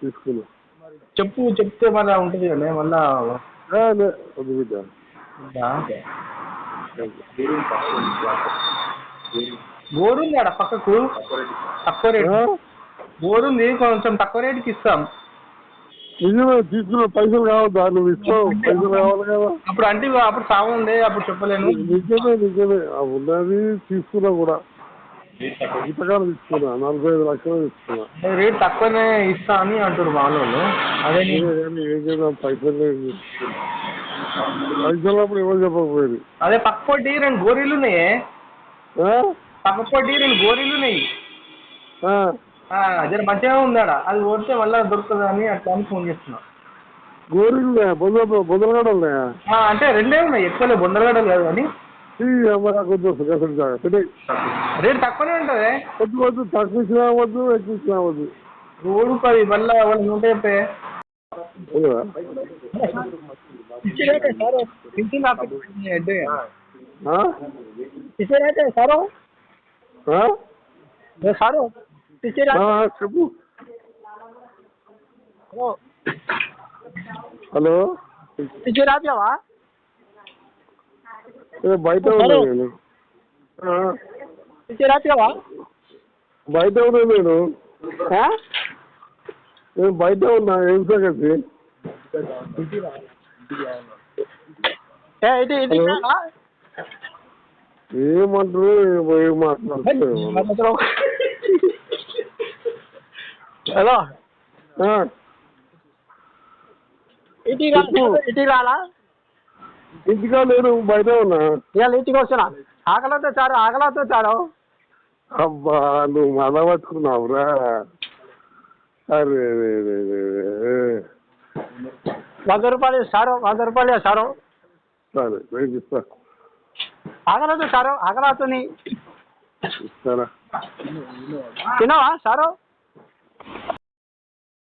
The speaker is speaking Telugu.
తీసుకున్నా. చెప్తే మళ్ళీ ఉంటుంది కదా మళ్ళా వద్దు బిడ్డ. బోరుంది ఆడ పక్కకు తక్కువ రేటు. బోరుంది కొంచెం తక్కువ రేటుకి ఇస్తాం. నిజమే తీసుకున్న పైసలు కావద్దా? నువ్వు ఇస్తావు, పైసలు కావాలి కదా. అప్పుడు అంటే అప్పుడు సాగుండే అప్పుడు చెప్పలేను. నిజమే ఉన్నది తీసుకున్నా కూడా. ఇంతకాలం తీసుకున్నా 45 లక్షలు తీసుకున్నా. రేట్ తక్కువనే ఇస్తా అని అంటారు మా వాళ్ళు. అదే కానీ ఏం చేద్దాం, పైసలు అప్పుడు ఎవరు చెప్పకపోయేది. అదే పక్కపోటి 2 గోరీలు ఉన్నాయి. పక్కపోటి 2 గోరీలు ఉన్నాయి. జర మంచిగా ఉందాడా, అది ఓడితే మళ్ళీ దొరుకుతుంది అని అట్లా అని ఫోన్ చేస్తున్నా. గోరీలు ఉన్నాయా? బొందలగడ ఉన్నాయా? అంటే 2 ఉన్నాయి, ఎక్కువలే. బొందలగడలు కాదు కానీ రేట్ తక్కువనే ఉంటుంది. వద్దు తక్కువ ఇచ్చినా వద్దు, ఎక్కువ ఇచ్చినా వద్దు. రోడ్డు 10 మళ్ళీ వాళ్ళు 150. किसे रहते सर प्रिंटिंग आप हेड है किसे रहते सर ये सारो किसे रहते హలో किसे रहते वा బయట ఉన్నా నేను. किसे रहते वा బయట ఉన్నా నేను బయట ఉన్నా. ఏం సంగతి? ఏమంటారు? ఏం మాట్లాడుతున్నారు? హలో ఇంటికి రాలా? ఇంటికా లేను, బయట ఉన్నా. ఇవాళ ఇంటికి వస్తున్నా. ఆకలితో చారు. అబ్బా నువ్వు మన పట్టుకున్నావురా. అరే 100 రూపాయలు సారు, 100 రూపాయలు సారు. సరే నేను ఇస్తా. ఆకలితో సారు, ఆకలితో ఇస్తారా? తినవా సారు?